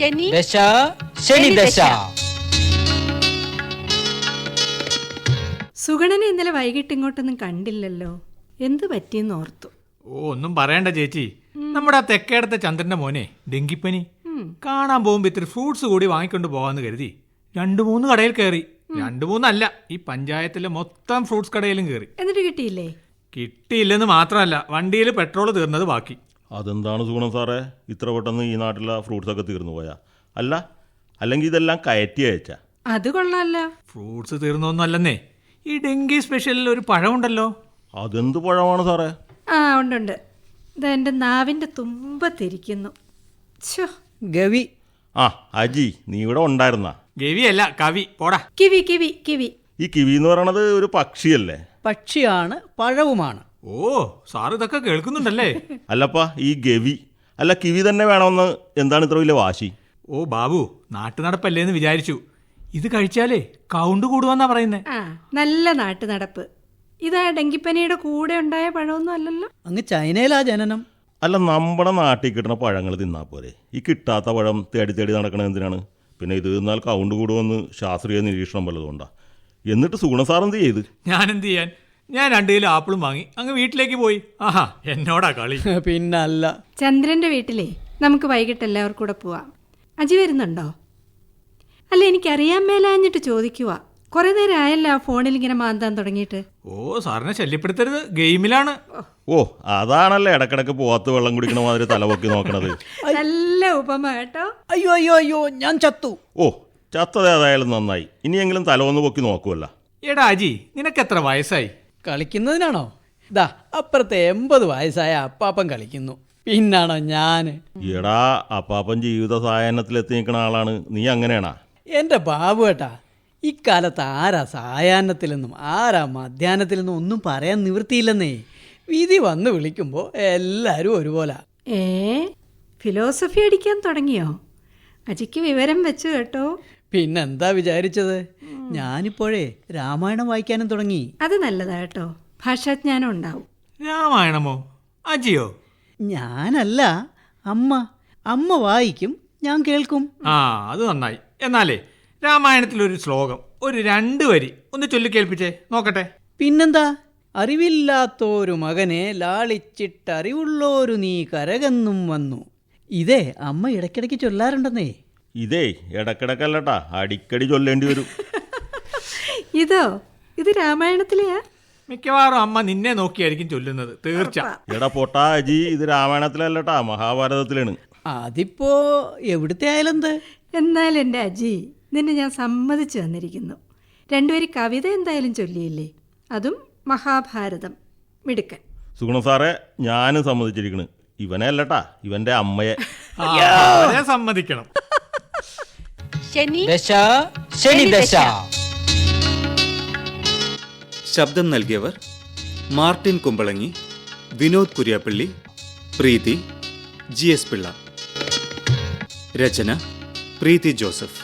ദശ ശനി ദശ. സുഗണനെ ഇന്നലെ വൈകിട്ട് ഇങ്ങോട്ടൊന്നും കണ്ടില്ലല്ലോ, എന്ത് പറ്റിയെന്ന് ഓർത്തു. ഒന്നും പറയണ്ട ചേച്ചി, നമ്മുടെ ആ തെക്കേടത്തെ ചന്ദ്രന്റെ മോനെ ഡെങ്കിപ്പനി കാണാൻ പോകുമ്പോ ഇത്തിരി ഫ്രൂട്ട്സ് കൂടി വാങ്ങിക്കൊണ്ട് പോകാന്ന് കരുതി 2-3 കടയിൽ കയറി. 2-3 അല്ല, ഈ പഞ്ചായത്തിലെ മൊത്തം ഫ്രൂട്ട്സ് കടയിലും കയറി. എന്നിട്ട് കിട്ടിയില്ലേ? കിട്ടിയില്ലെന്ന് മാത്രമല്ല, വണ്ടിയിൽ പെട്രോൾ തീർന്നത് ബാക്കി. അതെന്താണ് സുഗുണം സാറേ, ഇത്ര പെട്ടെന്ന് ഈ നാട്ടിലെ ഫ്രൂട്ട്സ് ഒക്കെ തീർന്നു പോയാ? അല്ലെങ്കിൽ ഇതെല്ലാം കയറ്റി അയച്ചാ? അത് കൊള്ളാല്ല. ഫ്രൂട്ട്സ് തീർന്നൊന്നും അല്ലെന്നേ, ഈ ഡെങ്കി സ്പെഷ്യലിൽ ഒരു പഴമുണ്ടല്ലോ. അതെന്ത് പഴമാണ് സാറേ? ആ ഉണ്ട്, ഇത് എൻ്റെ നാവിൻ്റെ തുമ്പത്തിരിക്കുന്നു. ഗവി. ആ അജി, നീ ഇവിടെ ഉണ്ടായിരുന്ന? ഗവിയല്ല, കവി. പോടാ. കിവി. ഈ കിവി എന്ന് പറയണത് ഒരു പക്ഷിയല്ലേ? പക്ഷിയാണ്, പഴവുമാണ്. ഓ, സാർ ഇതൊക്കെ കേൾക്കുന്നുണ്ടല്ലേ? അല്ലപ്പാ, ഈ ഗവി അല്ല കിവി തന്നെ വേണമെന്ന് എന്താണ് ഇത്ര വലിയ വാശി? ഓ ബാബു, നാട്ടുനടപ്പല്ലേന്ന് വിചാരിച്ചു. ഇത് കഴിച്ചാലേ കൗണ്ട് കൂടുവെന്നാ പറയുന്നേ. ആ, നല്ല നാട്ടു നടപ്പ്. ഇതാ ഡെങ്കിപ്പനിയുടെ കൂടെ ഉണ്ടായ പഴമൊന്നും അല്ലല്ലോ. അങ്ങ് ചൈനയിലാ ജനനം. അല്ല, നമ്മുടെ നാട്ടിൽ കിട്ടുന്ന പഴങ്ങൾ തിന്നാ പോരെ? ഈ കിട്ടാത്ത പഴം തേടി നടക്കണത് എന്തിനാണ്? പിന്നെ ഇത് തിന്നാൽ കൗണ്ട് കൂടുമെന്ന് ശാസ്ത്രീയ നിരീക്ഷണം വല്ലതുകൊണ്ടാ? എന്നിട്ട് സുഗുണ സാർ എന്ത് ചെയ്ത്? ഞാൻ എന്ത് ചെയ്യാൻ? ഞാൻ 2 കിലോ ആപ്പിളും വാങ്ങി അങ്ങ് വീട്ടിലേക്ക് പോയി. ആഹാ, എന്നോടാ കളി. പിന്നല്ല. ചന്ദ്രന്റെ വീട്ടിലേ നമുക്ക് വൈകിട്ട് എല്ലാവർക്കും കൂടെ പോവാം. അജി വരുന്നുണ്ടോ? അല്ല, എനിക്കറിയാൻ മേലാഞ്ഞിട്ട് ചോദിക്കുക. കുറെ നേരം ആയല്ലോ ആ ഫോണിൽ ഇങ്ങനെ മാന്താൻ തുടങ്ങിയിട്ട്. ഓ, സാറിനെ ശല്യപ്പെടുത്തരുത്, ഗെയിമിലാണ്. ഓ, അതാണല്ലേ ഇടക്കിടക്ക് പോകാത്ത വെള്ളം കുടിക്കണ മാതിരി തലപൊക്കി നോക്കണത്. നല്ല ഉപമ കേട്ടോ. അയ്യോ, ഞാൻ ചത്തു. ഓ, ചത്തത് ഏതായാലും നന്നായി. ഇനിയെങ്കിലും തല ഒന്ന് പൊക്കി നോക്കുമല്ല. എടാ അജി, നിനക്കെത്ര വയസ്സായി? കളിക്കുന്നതിനാണോ? ദാ അപ്പുറത്തെ 80 വയസ്സായ അപ്പാപ്പൻ കളിക്കുന്നു, പിന്നാണോ ഞാൻ? എടാ, അപ്പാപ്പൻ ജീവിത സായാഹ്നത്തിലെത്തി നിൽക്കുന്ന ആളാണ്, നീ അങ്ങനെയാണാ? എൻ്റെ ബാബുവേട്ടാ, ഇക്കാലത്ത് ആരാ സായാഹ്നത്തിലെന്നും ആരാ മധ്യാഹ്നത്തിലെന്നും ഒന്നും പറയാൻ നിവൃത്തിയില്ലെന്നേ. വിധി വന്ന് വിളിക്കുമ്പോൾ എല്ലാവരും ഒരുപോലെ. ഫിലോസഫി അടിക്കാൻ തുടങ്ങിയോ? അജിക്ക് വിവരം വെച്ചു കേട്ടോ. പിന്നെന്താ വിചാരിച്ചത്? ഞാനിപ്പോഴേ രാമായണം വായിക്കാനും തുടങ്ങി. അത് നല്ലതാ കേട്ടോ, ഭാഷാജ്ഞാനം ഉണ്ടാവും. രാമായണമോ? അജിയോ? ഞാനല്ല, അമ്മ വായിക്കും, ഞാൻ കേൾക്കും. ആ, അത് നന്നായി. എന്നാലേ രാമായണത്തിലൊരു ശ്ലോകം, ഒരു 2 വരി ഒന്ന് ചൊല്ലിക്കേൽപ്പിച്ചേ നോക്കട്ടെ. പിന്നെന്താ? അറിവില്ലാത്തോരു മകനെ ലാളിച്ചിട്ടറിവുള്ളോരു നീ കരകെന്നും വന്നു. ഇതേ അമ്മ ഇടയ്ക്കിടയ്ക്ക് ചൊല്ലാറുണ്ടെന്നേ. ഇതേ ഇടക്കിടക്കല്ലട്ടാ, അടിക്കടി ചൊല്ലേണ്ടി വരും. ഇത് രാമായണത്തിലെയാ? മിക്കവാറും അമ്മ നിന്നെ നോക്കിയായിരിക്കും ചൊല്ലുന്നത്, തീർച്ച. എടാ പൊട്ടാ അജി, ഇത് രാമായണത്തിലല്ലട്ടാ, മഹാഭാരതത്തിലാണ്. അതിപ്പോ എവിടുത്തെ ആയാലെന്ത്? എന്നാൽ എൻ്റെ അജി, നിന്നെ ഞാൻ സമ്മതിച്ചു തന്നിരിക്കുന്നു. 2 വരി കവിത എന്തായാലും ചൊല്ലിയില്ലേ, അതും മഹാഭാരതം. മിടുക്കൻ. സുഗുണ സാറേ, ഞാനും സമ്മതിച്ചിരിക്കണ്. ഇവനെ അല്ലട്ടാ, ഇവന്റെ അമ്മയെ. സമ്മതിക്കണം. ദശ ശനി ദശ. ശബ്ദം നൽകിയവർ മാർട്ടിൻ കുമ്പളങ്ങി, വിനോദ് കുര്യാപ്പള്ളി, പ്രീതി, GS പിള്ള. രചന പ്രീതി ജോസഫ്.